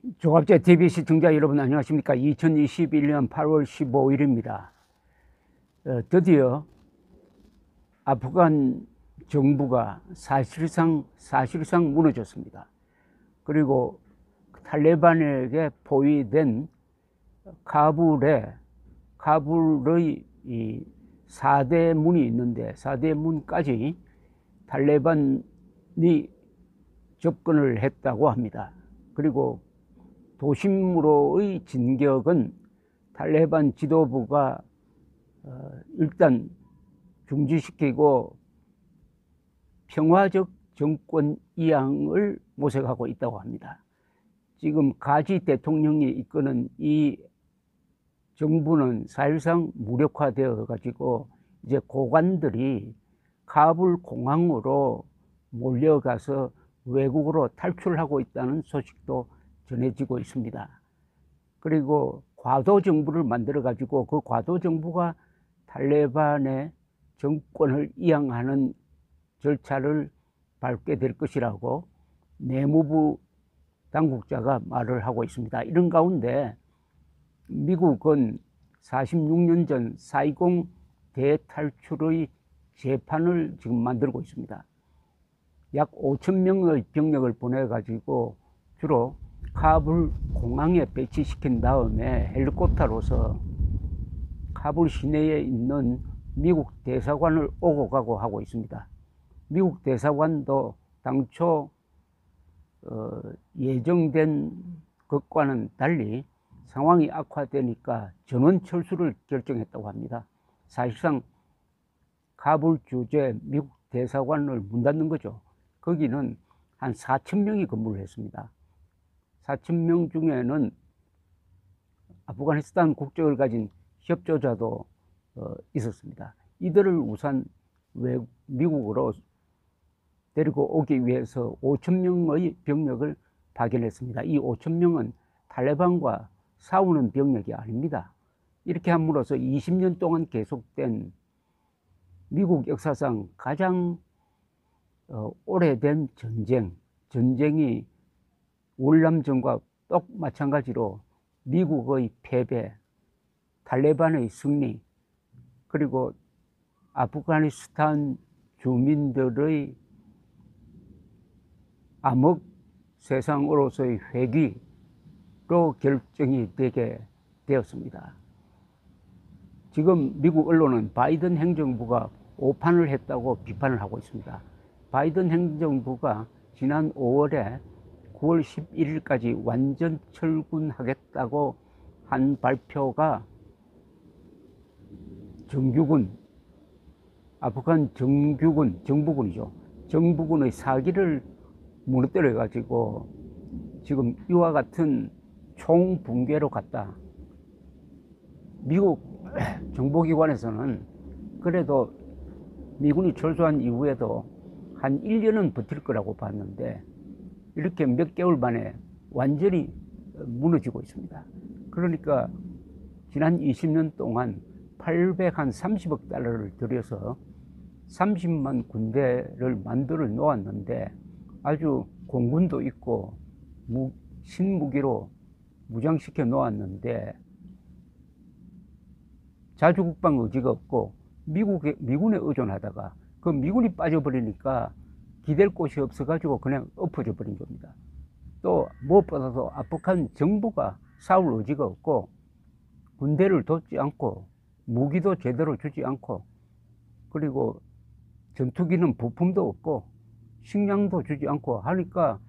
조갑제 TV 시청자 여러분 안녕하십니까? 2021년 8월 15일입니다. 드디어 아프간 정부가 사실상 무너졌습니다. 그리고 탈레반에게 포위된 카불의 이 4대 문이 있는데 4대 문까지 탈레반이 접근을 했다고 합니다. 그리고 도심으로의 진격은 탈레반 지도부가 일단 중지시키고 평화적 정권 이양을 모색하고 있다고 합니다. 지금 가지 대통령이 이끄는 이 정부는 사실상 무력화되어 가지고 이제 고관들이 카불 공항으로 몰려가서 외국으로 탈출하고 있다는 소식도 전해지고 있습니다. 그리고 과도 정부를 만들어 가지고 그 과도 정부가 탈레반의 정권을 이양하는 절차를 밟게 될 것이라고 내무부 당국자가 말을 하고 있습니다. 이런 가운데 미국은 46년 전 사이공 대탈출의 재판을 지금 만들고 있습니다. 약 5,000명의 병력을 보내가지고 주로 카불 공항에 배치시킨 다음에 헬리콥터로서 카불 시내에 있는 미국 대사관을 오고 가고 하고 있습니다. 미국 대사관도 당초 예정된 것과는 달리 상황이 악화되니까 전원 철수를 결정했다고 합니다. 사실상 카불 주재 미국 대사관을 문 닫는 거죠. 거기는 한 4,000명이 근무를 했습니다. 4,000명 중에는 아프가니스탄 국적을 가진 협조자도 있었습니다. 이들을 우선 미국으로 데리고 오기 위해서 5,000명의 병력을 파견했습니다. 이 5,000명은 탈레반과 싸우는 병력이 아닙니다. 이렇게 함으로써 20년 동안 계속된 미국 역사상 가장 오래된 전쟁이 월남전과 똑 마찬가지로 미국의 패배, 탈레반의 승리, 그리고 아프가니스탄 주민들의 암흑 세상으로서의 회귀로 결정이 되게 되었습니다. 지금 미국 언론은 바이든 행정부가 오판을 했다고 비판을 하고 있습니다. 바이든 행정부가 지난 5월에 9월 11일까지 완전 철군하겠다고 한 발표가 아프간 정부군이죠. 정부군의 사기를 무너뜨려 가지고 지금 이와 같은 총붕괴로 갔다. 미국 정보기관에서는 그래도 미군이 철수한 이후에도 한 1년은 버틸 거라고 봤는데 이렇게 몇 개월 만에 완전히 무너지고 있습니다. 그러니까 지난 20년 동안 830억 달러를 들여서 30만 군대를 만들어 놓았는데 아주 공군도 있고 신무기로 무장시켜 놓았는데 자주국방 의지가 없고 미군에 의존하다가 그 미군이 빠져버리니까 기댈 곳이 없어가지고 그냥 엎어져 버린 겁니다. 또 무엇보다도 아프간 정부가 싸울 의지가 없고 군대를 뒀지 않고 무기도 제대로 주지 않고 그리고 전투기는 부품도 없고 식량도 주지 않고 하니까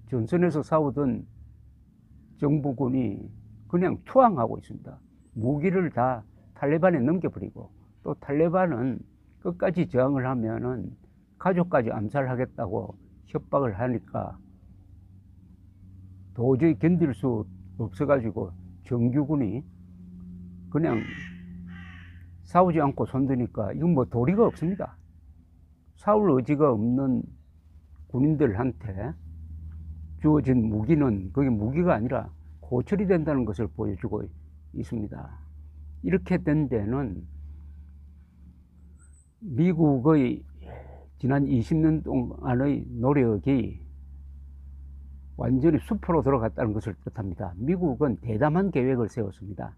전선에서 싸우던 정부군이 그냥 투항하고 있습니다. 무기를 다 탈레반에 넘겨버리고 또 탈레반은 끝까지 저항을 하면은 가족까지 암살하겠다고 협박을 하니까 도저히 견딜 수 없어가지고 정규군이 그냥 싸우지 않고 손드니까 이건 뭐 도리가 없습니다. 싸울 의지가 없는 군인들한테 주어진 무기는 그게 무기가 아니라 고철이 된다는 것을 보여주고 있습니다. 이렇게 된 데는 미국의 지난 20년 동안의 노력이 완전히 숲으로 들어갔다는 것을 뜻합니다. 미국은 대담한 계획을 세웠습니다.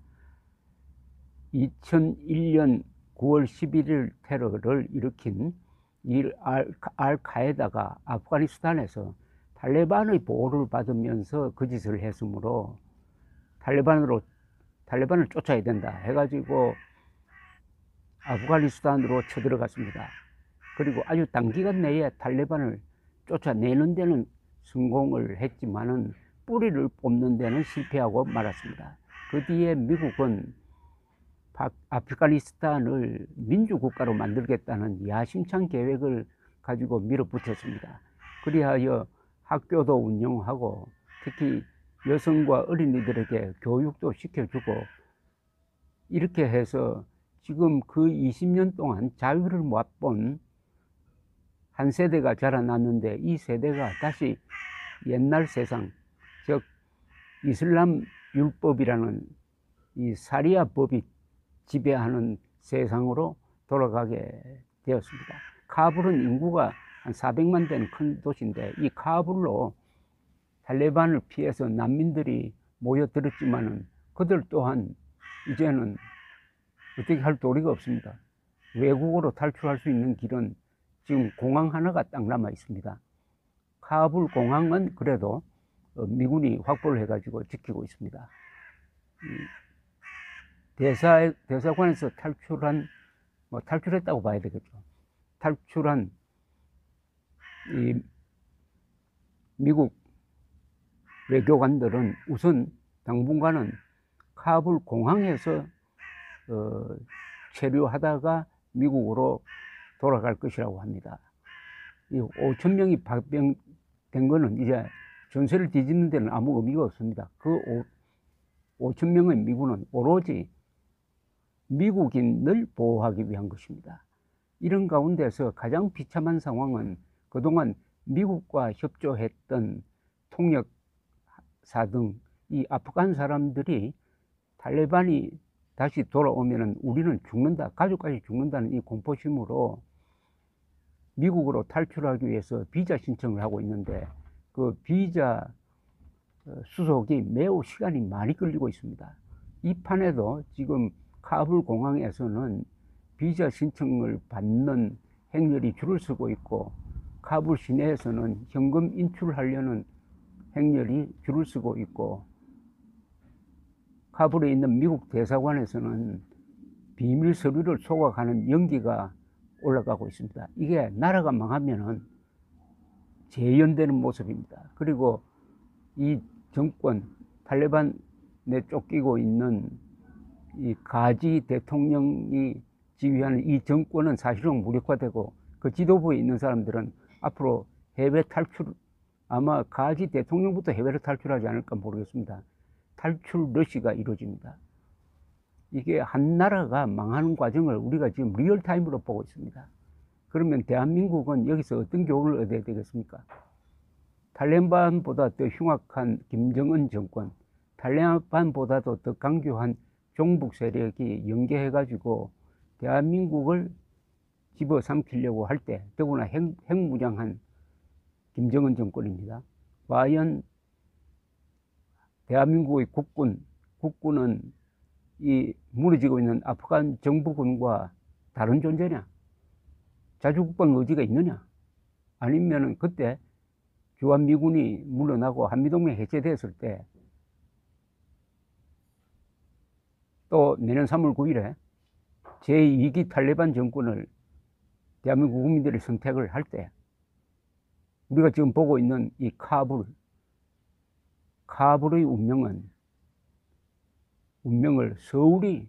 2001년 9월 11일 테러를 일으킨 이 알카에다가 아프가니스탄에서 탈레반의 보호를 받으면서 그 짓을 했으므로 탈레반을 쫓아야 된다 해가지고 아프가니스탄으로 쳐들어갔습니다. 그리고 아주 단기간 내에 탈레반을 쫓아내는 데는 성공을 했지만은 뿌리를 뽑는 데는 실패하고 말았습니다. 그 뒤에 미국은 아프가니스탄을 민주국가로 만들겠다는 야심찬 계획을 가지고 밀어붙였습니다. 그리하여 학교도 운영하고 특히 여성과 어린이들에게 교육도 시켜주고 이렇게 해서 지금 그 20년 동안 자유를 맛본 한 세대가 자라났는데 이 세대가 다시 옛날 세상, 즉 이슬람 율법이라는 이 사리아 법이 지배하는 세상으로 돌아가게 되었습니다. 카불은 인구가 한 400만 되는 큰 도시인데 이 카불로 탈레반을 피해서 난민들이 모여들었지만은 그들 또한 이제는 어떻게 할 도리가 없습니다. 외국으로 탈출할 수 있는 길은 지금 공항 하나가 딱 남아 있습니다. 카불 공항은 그래도 미군이 확보를 해가지고 지키고 있습니다. 대사관에서 탈출했다고 봐야 되겠죠. 탈출한 이 미국 외교관들은 우선 당분간은 카불 공항에서 체류하다가 미국으로 돌아갈 것이라고 합니다. 이 5천 명이 파병된 거는 이제 전세를 뒤집는 데는 아무 의미가 없습니다. 그 5천 명의 미군은 오로지 미국인을 보호하기 위한 것입니다. 이런 가운데서 가장 비참한 상황은 그동안 미국과 협조했던 통역사 등 이 아프간 사람들이 탈레반이 다시 돌아오면은 우리는 죽는다, 가족까지 죽는다는 이 공포심으로 미국으로 탈출하기 위해서 비자 신청을 하고 있는데 그 비자 수속이 매우 시간이 많이 걸리고 있습니다. 이 판에도 지금 카불 공항에서는 비자 신청을 받는 행렬이 줄을 서고 있고 카불 시내에서는 현금 인출하려는 행렬이 줄을 서고 있고 카불에 있는 미국 대사관에서는 비밀 서류를 소각하는 연기가 올라가고 있습니다. 이게 나라가 망하면은 재연되는 모습입니다. 그리고 이 정권, 탈레반에 쫓기고 있는 이 가지 대통령이 지휘하는 이 정권은 사실은 무력화되고 그 지도부에 있는 사람들은 앞으로 해외 탈출, 아마 가지 대통령부터 해외로 탈출하지 않을까 모르겠습니다. 탈출 러시가 이루어집니다. 이게 한 나라가 망하는 과정을 우리가 지금 리얼타임으로 보고 있습니다. 그러면 대한민국은 여기서 어떤 교훈을 얻어야 되겠습니까? 탈레반보다 더 흉악한 김정은 정권, 탈레반보다도 더 강교한 종북 세력이 연계해가지고 대한민국을 집어삼키려고 할 때, 더구나 핵무장한 김정은 정권입니다. 과연 대한민국의 국군은 이 무너지고 있는 아프간 정부군과 다른 존재냐? 자주국방 의지가 있느냐? 아니면은 그때 주한미군이 물러나고 한미동맹 해체됐을 때 또 내년 3월 9일에 제2기 탈레반 정권을 대한민국 국민들이 선택을 할 때 우리가 지금 보고 있는 이 카불의 운명을 서울이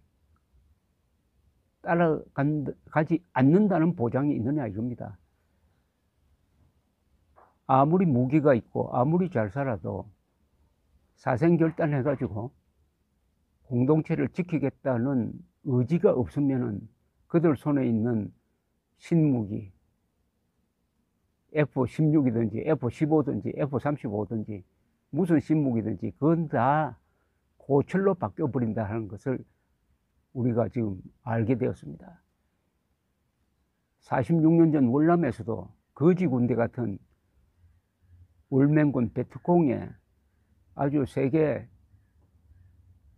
따라가지 않는다는 보장이 있느냐 이겁니다. 아무리 무기가 있고 아무리 잘 살아도 사생결단해가지고 공동체를 지키겠다는 의지가 없으면은 그들 손에 있는 신무기 F-16이든지 F-15든지 F-35든지 무슨 신무기든지 그건 다 고철로 바뀌어버린다 하는 것을 우리가 지금 알게 되었습니다. 46년 전 월남에서도 거지 군대 같은 월맹군 베트콩에 아주 세계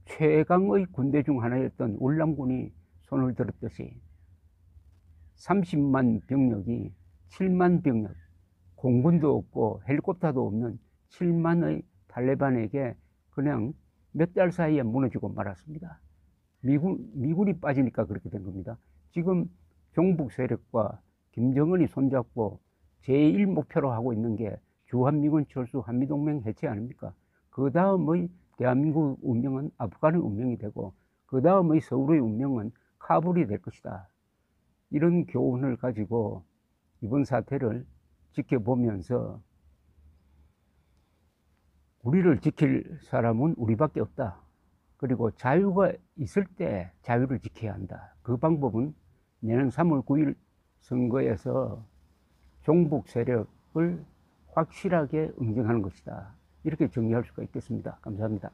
최강의 군대 중 하나였던 월남군이 손을 들었듯이 30만 병력이 7만 병력, 공군도 없고 헬리콥터도 없는 7만의 탈레반에게 그냥 몇 달 사이에 무너지고 말았습니다. 미군이 빠지니까 그렇게 된 겁니다. 지금 종북 세력과 김정은이 손잡고 제1 목표로 하고 있는 게 주한미군 철수 한미동맹 해체 아닙니까? 그 다음의 대한민국 운명은 아프간의 운명이 되고 그 다음의 서울의 운명은 카불이 될 것이다. 이런 교훈을 가지고 이번 사태를 지켜보면서 우리를 지킬 사람은 우리밖에 없다. 그리고 자유가 있을 때 자유를 지켜야 한다. 그 방법은 내년 3월 9일 선거에서 종북 세력을 확실하게 응징하는 것이다. 이렇게 정리할 수가 있겠습니다. 감사합니다.